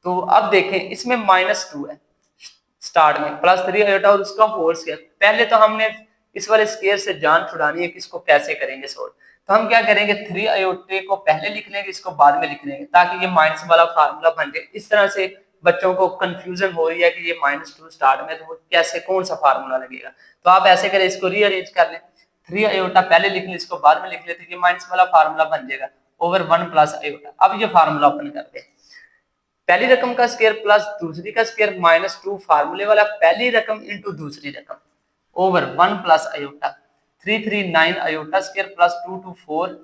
तो अब देखें इसमें -2 है स्टार्ट में, +3 अयोटा और उसका होल स्क्वायर। पहले तो हमने इस वाले स्क्वायर से जान छुड़ानी है कि इसको कैसे करेंगे सोल्व। तो हम क्या करेंगे, 3 अयोटे को पहले लिख लेंगे, इसको बाद में लिख लेंगे, ताकि ये माइनस वाला फार्मूला बन जाए। इस तरह से बच्चों को कंफ्यूजन हो रही है कि ये -2 स्टार्ट में, तो कैसे कौन सा फार्मूला लगेगा। तो आप ऐसे करें, इसको रीअरेंज कर लें, 3 अयोटा पहले लिख लें, इसको बाद में लिख लें, तो ये माइनस वाला फार्मूला बन जाएगा ओवर 1 प्लस अयोटा। अब ये फार्मूला ओपन करते हैं, पहली रकम का स्क्वायर प्लस दूसरी का स्क्वायर -2 फार्मूले वाला, पहली रकम इंटू दूसरी रकम over 1 plus iota, 3 3 9 iota square plus 2 2 4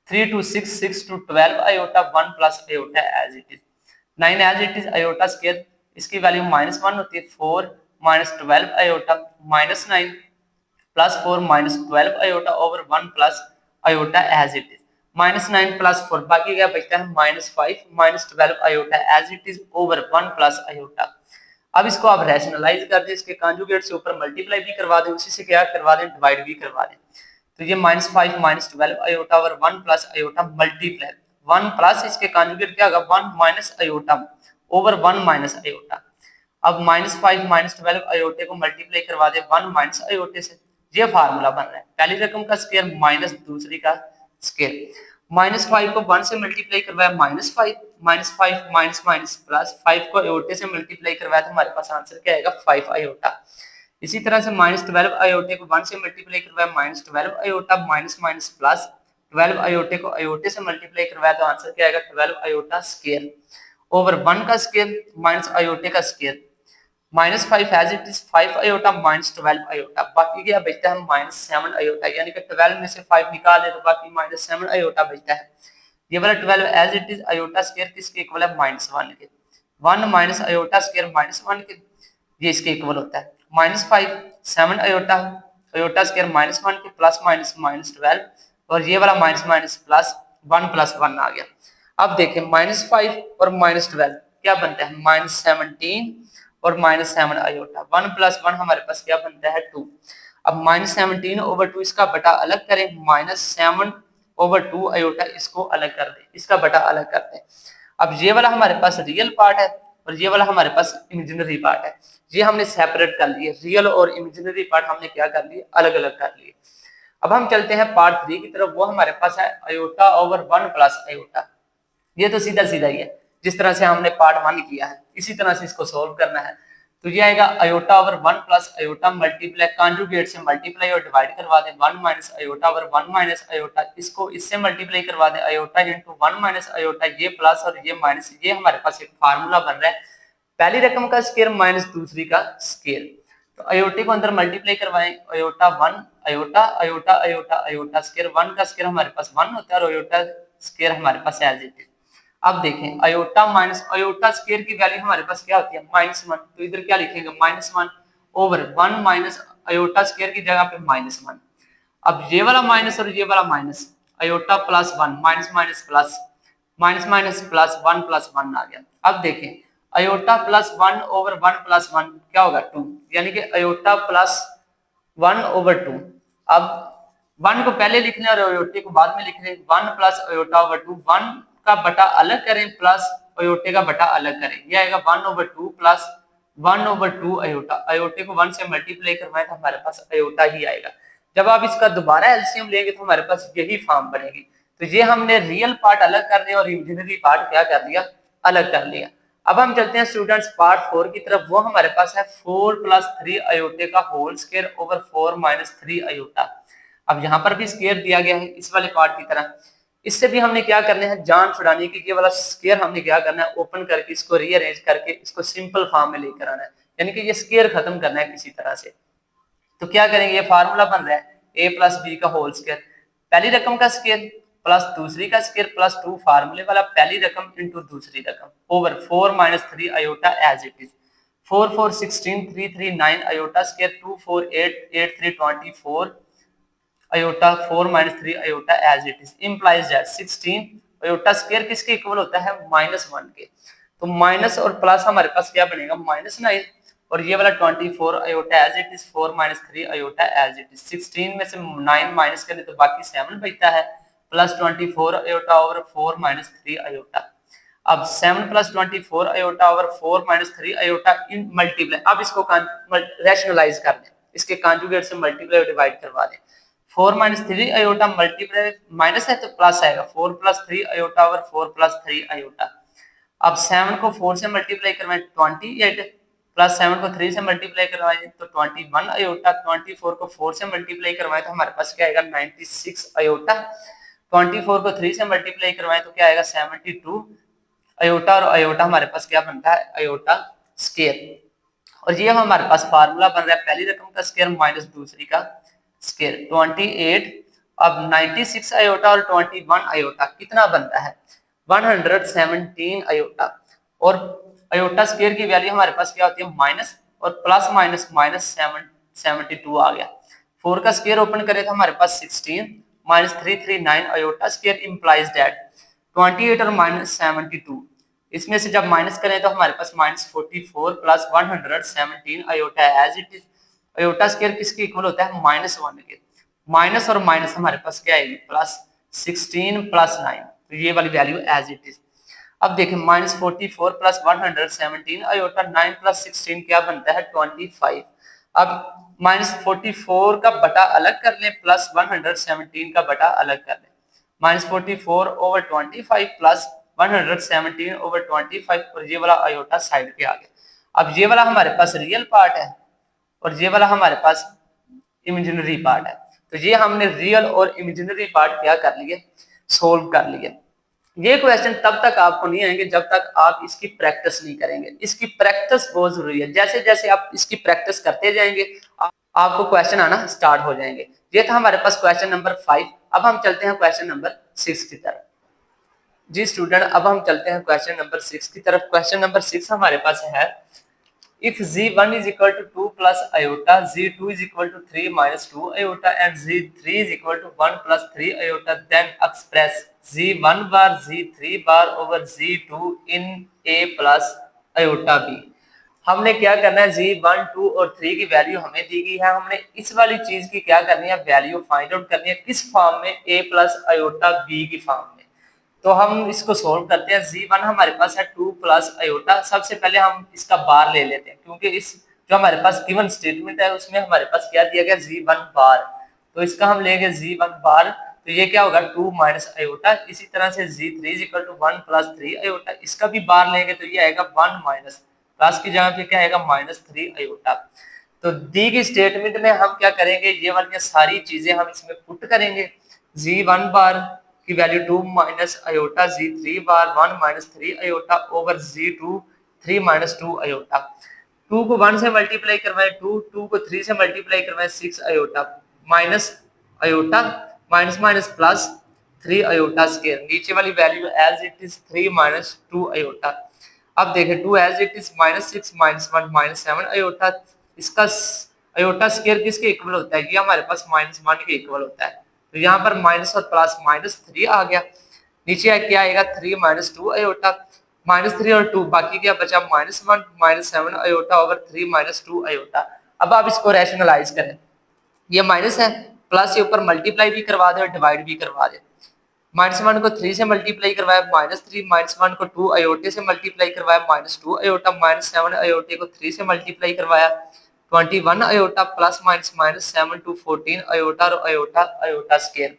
3 2 6 6 2 12 iota 1 plus iota as it is, 9 as it is iota square, इसकी वैल्यू -1 होती है, 4 -12 iota -9 plus 4 -12 iota over 1 plus iota as it is, -9 plus 4 बाकी क्या बचता है, -5 -12 iota as it is over 1 plus aorta. अब इसको आप रैशनलाइज कर दें, इसके कॉन्जुगेट से ऊपर मल्टीप्लाई भी करवा दें, उसी से क्या करवा दें, डिवाइड भी करवा दें। तो ये -5 -12 iota over 1 plus iota multiply 1 plus इसके कॉन्जुगेट क्या होगा, 1 minus iota over 1 minus iota. अब -5 -12 अयोटे को मल्टीप्लाई करवा दे 1 माइनस अयोटे से, ये फार्मूला बन रहा है, पहली रकम का स्क्वायर माइनस दूसरी का स्क्वायर। -5 को 1 से मल्टीप्लाई करवाया -5 -5 माइनस माइनस प्लस 5 को अयोटे से मल्टीप्लाई करवाया तो हमारे पास आंसर क्या आएगा, 5 अयोटा। इसी तरह से -12 अयोटे को 1 से मल्टीप्लाई करवाया -12 अयोटा माइनस माइनस प्लस 12 अयोटे को अयोटे से मल्टीप्लाई करवाया तो आंसर क्या आएगा, 12 अयोटा स्क्वायर ओवर 1 का स्क्वायर माइनस अयोटे का square, -5 as it is 5 iota -12 iota, बाकी क्या बचता है -7 अयोटा, यानी कि 12 में से 5 निकाल दे तो बाकी -7 अयोटा बचता है। ये वाला 12 as it is iota square किसके इक्वल है, -1 के, 1 माइनस अयोटा स्क्वायर -1 के, ये इसके इक्वल होता है। -5 7 अयोटा अयोटा स्क्वायर -1 के प्लस माइनस -12, और ये वाला माइनस माइनस प्लस 1 प्लस 1 आ गया। अब देखें -5 और -12 क्या बनता है, -17 और -7 अयोटा, 1 प्लस 1 हमारे पास क्या बनता है, 2। अब -17 ओवर 2 इसका बटा अलग करें, -7 ओवर 2 अयोटा इसको अलग कर दें, इसका बटा अलग करते हैं। अब ये वाला हमारे पास रियल पार्ट है और ये वाला हमारे पास इमेजिनरी पार्ट है, ये हमने सेपरेट कर लिए, रियल और इमेजिनरी पार्ट हमने क्या कर लिए, अलग अलग कर लिए। अब हम चलते हैं पार्ट 3 की तरफ, वो हमारे पास है अयोटा ओवर 1 प्लस अयोटा। ये तो सीधा सीधा ही है, जिस तरह से हमने पार्ट 1 किया है इसी तरह से इसको सोल्व करना है। तो ये आएगा iota over 1 plus iota multiply conjugate से मल्टीप्लाई और डिवाइड करवा दें 1 minus iota over 1 minus iota, इसको इससे मल्टीप्लाई करवा दें अयोटा इंटू 1 माइनस अयोटा, ये प्लस और ये माइनस, ये हमारे पास एक फार्मूला बन रहा है, पहली रकम का स्क्वायर माइनस दूसरी का स्क्वायर। तो अयोटे को अंदर मल्टीप्लाई करवाएं, iota 1 iota iota iota iota square, 1 का स्क्वायर हमारे पास 1 होता है और अयोटा स्क्वायर हमारे पास एज इट इज। अब देखें अयोटा माइनस अयोटा स्क्वायर की वैल्यू हमारे पास क्या होती है -1, तो इधर क्या लिखेंगे -1 ओवर 1 माइनस अयोटा स्क्वायर की जगह पे -1। अब ये वाला माइनस और ये वाला minus, iota plus 1 minus minus plus, minus minus plus 1 plus 1 आ गया। अब देखें अयोटा प्लस 1 ओवर 1 प्लस 1 क्या होगा 2, यानी कि अयोटा प्लस 1 ओवर 2। अब 1 को पहले लिख लें और अयोटे को बाद में लिख लें। 1 प्लस अयोटा ओवर 2, 1 का बटा अलग करें प्लस अयोटे का बटा अलग करें, यह आएगा 1 ओवर 2 प्लस 1 ओवर 2 अयोटा। अयोटे को 1 से मल्टीप्लाई करवाएं तो हमारे पास अयोटा ही आएगा। जब आप इसका दोबारा एलसीएम लेंगे तो हमारे पास यही फॉर्म बनेगी। तो ये हमने रियल पार्ट अलग कर लिया और इमेजिनरी पार्ट क्या कर लिया, अलग कर लिया। अब हम चलते हैं स्टूडेंट्स पार्ट 4 की तरफ। वो हमारे पास है 4 प्लस 3 अयोटे का whole square over 4 minus 3 iota. अब यहाँ पर भी स्क्वायर दिया गया है इस वाले पार्ट की तरह। इससे भी हमने क्या करना है, जान छुड़ाने की, ये वाला स्क्वायर हमने क्या करना है, ओपन करके इसको रीअरेंज करके इसको सिंपल फॉर्म में लेकर आना है, यानी कि ये स्क्वायर खत्म करना है किसी तरह से। तो क्या करेंगे, ये फार्मूला बन रहा है a प्लस बी का होल स्क्वायर, पहली रकम का स्क्वायर प्लस दूसरी का स्क्वायर प्लस 2 फार्मूले वाला पहली रकम इंटू दूसरी रकम over 4 minus 3 iota as it is. 4 4 16 3 3 9 iota square 2 4 8 8 3 24 iota 4 minus 3 iota as it is implies that 16 iota square किसके इक्वल होता है -1 के। तो माइनस और प्लस हमारे पास क्या बनेगा -9 और ये वाला 24 iota as it is 4 minus 3 iota as it is. 16 में से 9 माइनस करें तो बाकी 7 बचता है plus 24 iota over 4 minus 3 iota. अब 7 plus 24 iota over 4 minus 3 iota इन मल्टीप्लाई। अब इसको रैशनलाइज कर दें, इसके कॉन्जुगेट से मल्टीप्लाई और डिवाइड करवा दें। 4 माइनस 3 अयोटा मल्टीप्लाई माइनस है तो प्लस आएगा 4 plus 3 iota over 4 plus 3 iota. अब 7 को 4 से मल्टीप्लाई करवाएं 28 प्लस 7 को 3 से मल्टीप्लाई करवाएं तो 21 अयोटा। 24 को 4 से मल्टीप्लाई करवाएं तो हमारे पास क्या आएगा 96 अयोटा। 24 को 3 से मल्टीप्लाई करवाएं तो क्या आएगा 72 अयोटा और अयोटा हमारे पास क्या बनता है अयोटा स्क्वायर। और ये हमारे पास फार्मूला बन रहा है पहली रकम का स्क्वायर माइनस दूसरी का स्क्वायर 28। अब 96 अयोटा और 21 अयोटा कितना बनता है 117 अयोटा। और अयोटा स्क्वायर की वैल्यू हमारे पास क्या होती है माइनस और प्लस माइनस माइनस 72 आ गया। 4 का स्क्वायर ओपन करें तो हमारे पास 16 minus 339 iota square implies that 28 और माइनस 72, इसमें से जब माइनस करें तो हमारे पास -44 plus 117 iota as it is. Iota square किसके इक्वल होता है -1 के। माइनस और माइनस हमारे पास क्या आएगी प्लस 16 प्लस 9, तो ये वाली वैल्यू एज इट इज। अब देखें -44 प्लस 117 अयोटा 9 प्लस 16 क्या बनता है 25। अब -44 का बटा अलग कर लें प्लस 117 का बटा अलग कर लें। -44 ओवर 25 प्लस 117 ओवर 25 और ये वाला अयोटा साइड पे आ गया। अब ये वाला हमारे पास रियल पार्ट है और ये वाला हमारे पास इमेजिनरी पार्ट है। तो ये हमने रियल और इमेजिनरी पार्ट क्या कर लिए सोल्व कर लिए। ये क्वेश्चन तब तक आपको नहीं आएंगे जब तक आप इसकी प्रैक्टिस नहीं करेंगे। इसकी प्रैक्टिस बहुत जरूरी है। जैसे जैसे आप इसकी प्रैक्टिस करते जाएंगे आपको क्वेश्चन आना स्टार्ट हो जाएंगे। ये था हमारे पास क्वेश्चन नंबर 5। अब हम चलते हैं क्वेश्चन नंबर 6 की तरफ। जी स्टूडेंट अब हम चलते हैं क्वेश्चन नंबर 6 की तरफ। क्वेश्चन नंबर 6 हमारे पास है if z1 is equal to 2 plus iota, z2 is equal to 3 minus 2 iota and z3 is equal to 1 plus 3 iota, then express z1 bar z3 bar over z2 in a plus iota b। हमने क्या करना है z1 2 और 3 की value हमें दी गई है। हमने इस वाली चीज की क्या करनी है वैल्यू फाइंड आउट करनी है किस फॉर्म में a प्लस आयोटा b की फॉर्म में। तो हम इसको सोल्व करते हैं। z1 हमारे पास है 2 प्लस अयोटा। सबसे पहले हम इसका बार ले लेते हैं क्योंकि इस जो हमारे पास गिवन स्टेटमेंट है उसमें हमारे पास क्या दिया गया z1 बार। तो इसका हम लेंगे z1 बार, तो ये क्या होगा 2 माइनस अयोटा। इसी तरह से z3 is equal to 1 plus 3 iota, इसका भी बार लेंगे तो ये आएगा 1 माइनस प्लस की जगह पे क्या आएगा -3 अयोटा। तो दी गई स्टेटमेंट में हम क्या करेंगे ये वाली सारी चीजें हम इसमें पुट करेंगे। z1 बार की value 2 minus iota, z3 bar 1 minus 3 iota over z2 3 minus 2 iota. 2 को 1 से मल्टीप्लाई करवाएं 2 को 3 से मल्टीप्लाई करवाएं 6 iota minus iota minus minus plus 3 iota square, नीचे वाली value as it is 3 minus 2 iota. अब देखें 2 एज इट इज -6 -1 -7 अयोटा, इसका अयोटा स्केयर किसके इक्वल होता है, ये हमारे पास -1 के इक्वल होता है। तो यहाँ पर माइनस और प्लस -3 आ गया, नीचे क्या आएगा 3 -2 अयोटा, -3 और 2 बाकी क्या बचा -1 -7 अयोटा ओवर 3 -2 अयोटा। अब आप इसको रैशनलाइज करें, ये माइनस है, प्लस के ऊपर मल्टीप्लाई भी करवा दे और डिवाइड भी करवा दे। -1 को 3 से मल्टीप्लाई करवाया -3, -1 को 2 अयोटे से मल्टीप्लाई करवाया -2 अयोटा, -7 अयोटे को 3 से मल्टीप्लाई करवाया 21 iota, plus minus -7 to 14 iota और अयोटा अयोटा स्केयर।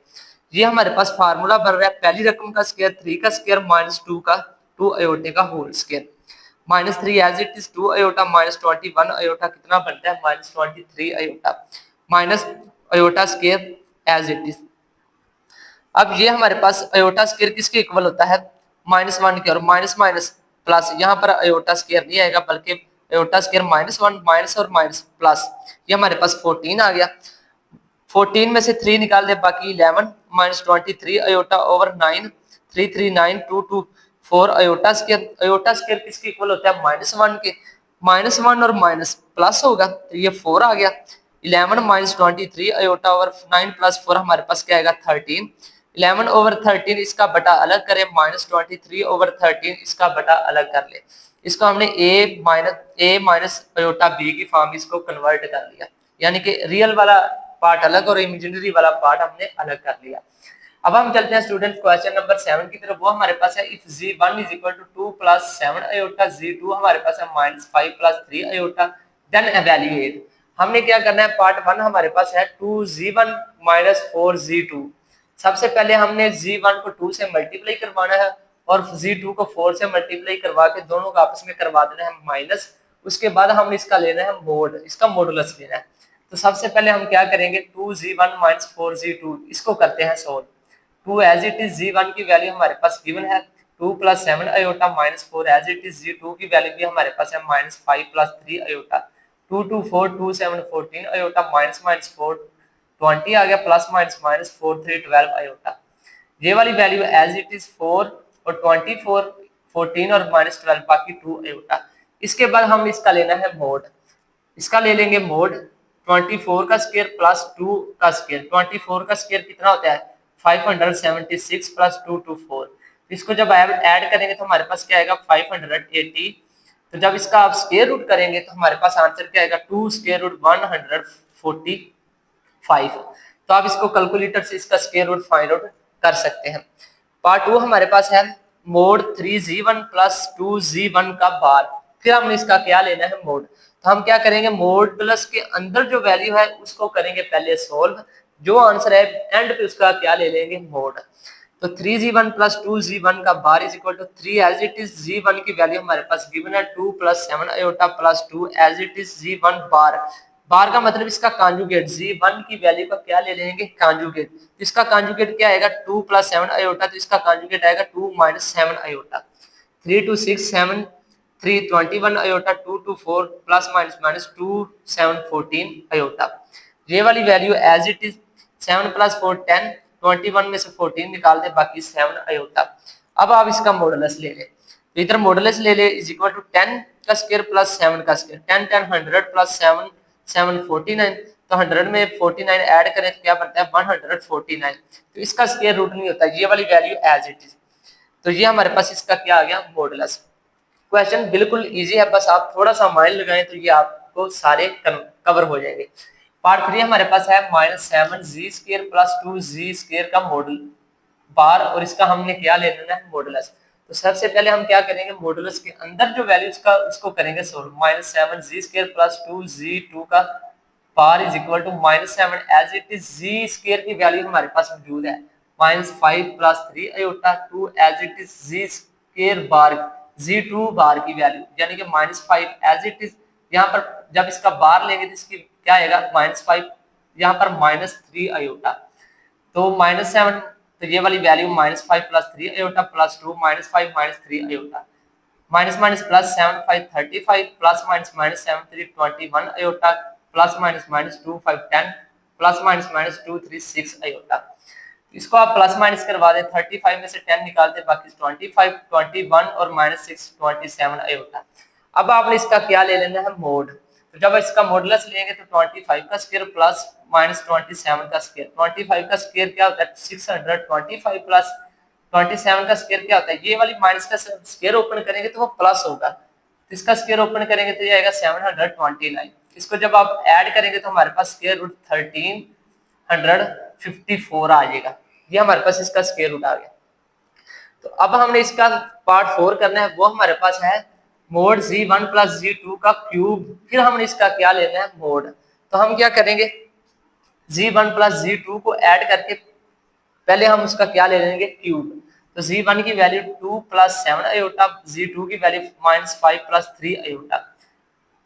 ये हमारे पास फार्मूला बन रहा है, पहली रकम का स्केयर 3 का स्केयर -2 का 2 अयोटे का whole square, -3 as it is 2 iota -21 iota कितना बनता है -23 iota, minus iota square as it is. अब ये हमारे पास अयोटा स्केयर किसके इक्वल होता है -1 के, और माइनस माइनस प्लस, यहाँ पर अयोटा स्केयर नहीं आएगा बल्कि अयोटा स्केयर -1 माइनस और माइनस प्लस, ये हमारे पास 14 आ गया। 14 में से 3 निकाल दे बाकी 11 -23 iota over 9 339 iota square. Iota square किसके इक्वल होता है -1 के, -1 और माइनस प्लस होगा तो ये 4 आ गया। 11 -23 अयोटा ओवर 9 प्लस 4 हमारे पास क्या आएगा 13। 11 ओवर 13 इसका बटा अलग करें, -23 ओवर 13 इसका बटा अलग कर ले। इसको हमने ए माइनस अयोटा बी की फॉर्म इसको कन्वर्ट कर लिया, यानी कि रियल वाला पार्ट अलग और इमेजिनरी वाला पार्ट हमने अलग कर लिया। अब हम चलते हैं स्टूडेंट क्वेश्चन नंबर 7 की तरफ। वो हमारे पास है if z1 is equal to 2 plus 7 iota, z2 हमारे पास है -5 प्लस 3 अयोटा, देन एवेल्युएट। हमने क्या करना है, पार्ट 1 हमारे पास है 2z1 माइनस 4z2। सबसे पहले हमने z1 को 2 से मल्टीप्लाई करवाना है और z2 को 4 से मल्टीप्लाई करवा के दोनों को आपस में करवा देना है माइनस। उसके बाद हम इसका लेना है मोड, इसका मॉडुलस लेना है। तो सबसे पहले हम क्या करेंगे 2z1 माइनस 4z2 इसको करते हैं solve. 2 as it is z1 की वैल्यू हमारे पास गिवन है 2 plus 7 iota minus 4 as it is z2 की वैल्यू भी हमारे पास है -5 प्लस 3 अयोटा, 2 2 4 2 7 14 अयोटा माइनस 4 20 आ गया, प्लस माइनस 4 3 12 अयोटा। ये वाली वैल्यू एज इट इज 4 और 24 14 और -12 बाकी 2 अयोटा। इसके बाद हम इसका लेना है मोड, इसका ले लेंगे मोड 24 का स्क्वायर प्लस 2 का स्क्वायर। 24 का स्क्वायर कितना होता है 576 प्लस 2 24। इसको जब ऐड करेंगे तो हमारे पास क्या आएगा 580। तो जब इसका आप स्क्वायर रूट करेंगे तो हमारे पास आंसर क्या आएगा 2 स्क्वायर रूट 145। तो आप इसको कैलकुलेटर से इसका स्क्वायर रूट फाइंड आउट कर सकते हैं। पार्ट 2 हमारे पास है मोड 3z1 प्लस 2z1 का बार। फिर हमने इसका क्या लेना है मोड। तो हम क्या करेंगे मॉडुलस के अंदर जो वैल्यू है उसको करेंगे पहले सोल्व, जो आंसर है एंड पे उसका क्या ले लेंगे मोड। तो 3z1 प्लस 2z1 का bar is equal to 3 as it is z1 की वैल्यू हमारे पास गिवन है 2 plus 7 iota plus 2 as it is z1 bar. Bar का मतलब इसका कॉन्जुगेट, z1 की वैल्यू का क्या ले लेंगे कॉन्जुगेट। इसका कॉन्जुगेट क्या आएगा 2 प्लस 7 अयोटा, तो इसका कॉन्जुगेट आएगा 2 minus 7 iota. 3 2 6 7 3 21 iota 2 2 4 plus minus 2 7 14 iota. ये वाली value as it is 7 plus 4 10, 21 में से 14 निकाल दे बाकी 7 अयोटा। अब आप इसका मॉडुलस ले ले, तो इधर मॉडुलस ले ले इज इक्वल टू 10 का स्क्वायर प्लस 7 का स्क्वायर। 10 10 100 प्लस 7 7 49। तो 100 में 49 ऐड करें तो क्या बनता है 149। तो इसका स्क्वायर रूट नहीं होता, ये वाली वैल्यू एज इट इज। तो ये हमारे पास इसका क्या आ गया मॉडुलस। क्वेश्चन बिल्कुल इजी है, बस आप थोड़ा सा माइंड लगाएं तो ये आपको सारे कवर हो जाएंगे। पार्ट 3 हमारे पास है -7z² प्लस 2z² का मॉडल बार, और इसका हमने क्या ले लेना है मॉडुलस। तो सबसे पहले हम क्या करेंगे मॉडुलस के अंदर जो वैल्यू का उसको करेंगे सोल्व। -7z² प्लस 2z2 का bar is equal to -7 as it is z² की वैल्यू हमारे पास मौजूद है -5 plus 3 iota 2 as it is z² bar z2 bar की वैल्यू यानी कि -5 एज इट इज। यहाँ पर जब इसका बार लेंगे तो इसकी क्या आएगा -5, यहाँ पर -3 अयोटा। तो -7, तो ये वाली value -5 plus 3 iota plus 2 -5 -3 iota, minus minus plus 7 5 35 plus minus 7 3 21 iota plus minus 2 5 10 plus minus 2 3 6 iota. इसको आप प्लस माइनस करवा दें, 35 में से 10 निकाल दें, बाकी 25, 21 और -6 27 आयोटा। अब आपने इसका क्या ले लेना है, मोड। तो जब इसका मॉडुलस लेंगे तो 25 का स्क्वायर प्लस -27 का स्क्वायर। 25 का स्क्वायर क्या होता है 600, 25 प्लस 27 का स्क्वायर क्या होता है, ये वाली माइनस का स्क्वायर ओपन करेंगे तो वो प्लस होगा, तो इसका स्क्वायर ओपन करेंगे तो ये आएगा 729। इसको जब आप ऐड करेंगे तो हमारे पास स्क्वायर रूट 1354 आ जाएगा। ये हमारे पास इसका स्क्वायर रूट आ गया। तो अब हमने इसका पार्ट 4 करना है, वो हमारे पास है मोड z1 प्लस z2 का क्यूब। फिर हमने इसका क्या लेना है, मोड। तो हम क्या करेंगे, z1 प्लस z2 को ऐड करके पहले हम उसका क्या ले लेंगे, क्यूब। तो z1 की वैल्यू 2 प्लस 7 आयोटा, z2 की वैल्यू -5 प्लस 3 आयोटा।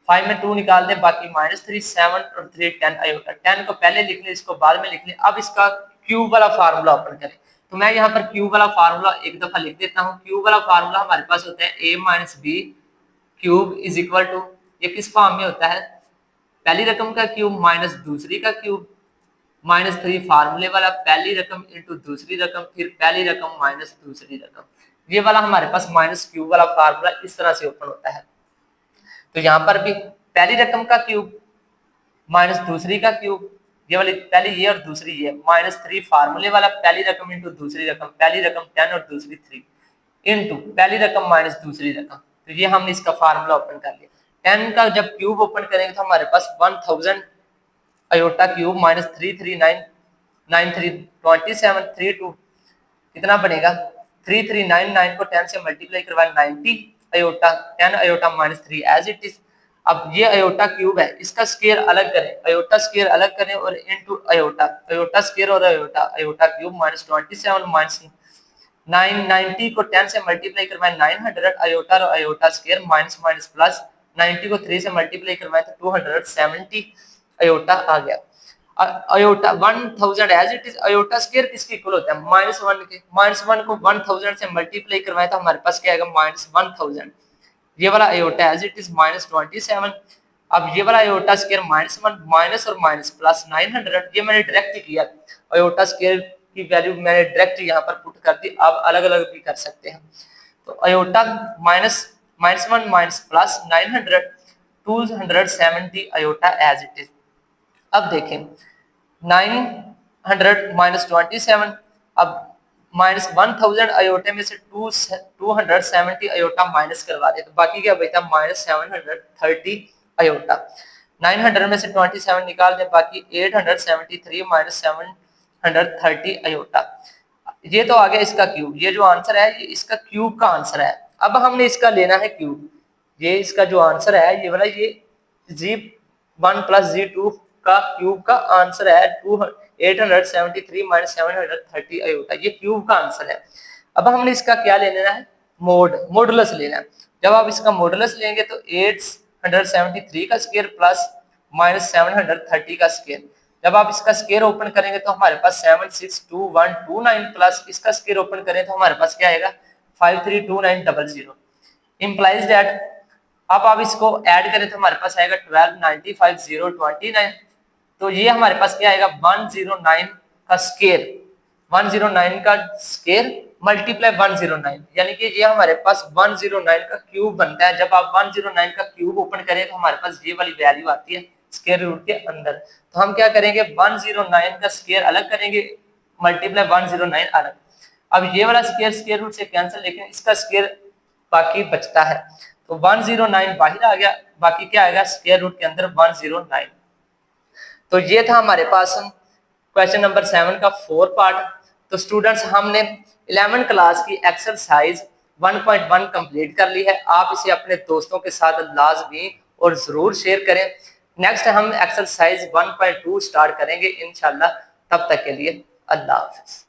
5 में 2 निकाल दें, बाकी -3 7 और 3 10 आयोटा। 10 को पहले लिख लें, इसको बाद में लिख लें। अब इसका क्यूब वाला फार्मूला ओपन करें। तो मैं यहाँ पर क्यूब वाला फार्मूला एक दफा लिख देता हूँ। क्यूब वाला फार्मूला हमारे पास होता है a minus b cube is equal to, ये किस फॉर्म में होता है, पहली रकम का क्यूब माइनस दूसरी का क्यूब, -3 फार्मूले वाला, पहली रकम इंटू दूसरी रकम, फिर पहली रकम माइनस दूसरी रकम। ये वाला हमारे पास माइनस क्यूब वाला फार्मूला इस तरह से ओपन होता है। तो यहाँ पर भी पहली रकम का क्यूब माइनस दूसरी का क्यूब, ये वाली पहली ये और दूसरी ये, -3 फार्मूले वाला, पहली रकम इंटू दूसरी रकम, पहली रकम 10 और दूसरी 3 इंटू पहली रकम माइनस दूसरी रकम। तो ये हमने इसका फार्मूला ओपन कर लिया। 10 का जब क्यूब ओपन करेंगे तो हमारे पास 1000 आयोटा क्यूब माइनस 339932732 कितना बनेगा, 3399 को 10 से मल्टीप्लाई करवाए 90 iota, 10 iota -3 as it is. अब ये आयोटा क्यूब है, इसका स्क्वायर अलग करें, आयोटा स्क्वायर अलग करें और इनटू आयोटा, आयोटा स्क्वायर और आयोटा, आयोटा क्यूब -27 माइनस 990 को 10 से मल्टीप्लाई करवाए 900 आयोटा और iota square minus minus plus 90 को 3 से मल्टीप्लाई करवाए तो 270 आयोटा आ गया। Iota 1000 as it is, iota square किसके इक्वल होता है, -1 के। -1 को 1000 से मल्टीप्लाई करवाए तो हमारे पास क्या आएगा, -1000। ये वाला आयोटा एज इट इज -27। अब ये वाला आयोटा स्क्वायर -1 माइनस और माइनस प्लस 900, ये मैंने डायरेक्ट किया, आयोटा स्क्वायर की वैल्यू मैंने डायरेक्ट यहाँ पर पुट कर दी। आप अलग अलग भी कर सकते हैं। तो iota -1 minus plus 900 270 iota as it is. अब देखें 900 माइनस 27, अब -1000 आयोटे में से 270 आयोटा माइनस करवा दे तो बाकी क्या बचता, -730 आयोटा। 900 में से 27 निकाल दे, बाकी 873 माइनस 730 आयोटा। ये तो आ गया इसका क्यूब। ये जो आंसर है ये इसका क्यूब का आंसर है। अब हमने इसका लेना है क्यूब। ये इसका जो आंसर है ये वाला, ये z1 प्लस z2 का क्यूब का आंसर है 873 माइनस 730 आयोटा, ये क्यूब का आंसर है। अब हमने इसका क्या लेना है, मॉडुलस लेना है। जब आप इसका मॉडुलस लेंगे तो 873 का स्क्वायर प्लस -730 का स्क्वायर। जब आप इसका स्क्वायर ओपन करेंगे तो हमारे पास 762129 प्लस इसका स्क्वायर ओपन करें तो हमारे पास क्या आएगा 532900 इम्प्लाइज दैट। अब आप इसको ऐड करें तो हमारे पास आएगा 1295029। तो ये हमारे पास क्या आएगा 109 का स्क्वायर, 109 का स्क्वायर मल्टीप्लाई 109, यानी कि ये हमारे पास 109 का क्यूब बनता है। जब आप 109 का क्यूब ओपन करें तो हमारे पास ये वाली वैल्यू आती है स्क्वायर रूट के अंदर। तो हम क्या करेंगे 109 का स्क्वायर अलग करेंगे, मल्टीप्लाई 109 अलग। अब ये वाला स्क्वायर रूट से कैंसिल, लेकिन इसका स्क्वायर बाकी बचता है। तो 109 बाहर आ गया, बाकी क्या आएगा स्क्वायर रूट के अंदर 109। तो ये था हमारे पास क्वेश्चन नंबर 7 का 4 पार्ट। तो स्टूडेंट्स हमने 11 क्लास की एक्सरसाइज 1.1 कंप्लीट कर ली है। आप इसे अपने दोस्तों के साथ लाजमी और जरूर शेयर करें। नेक्स्ट हम एक्सरसाइज 1.2 स्टार्ट करेंगे इंशाल्लाह। तब तक के लिए अल्लाह हाफिज।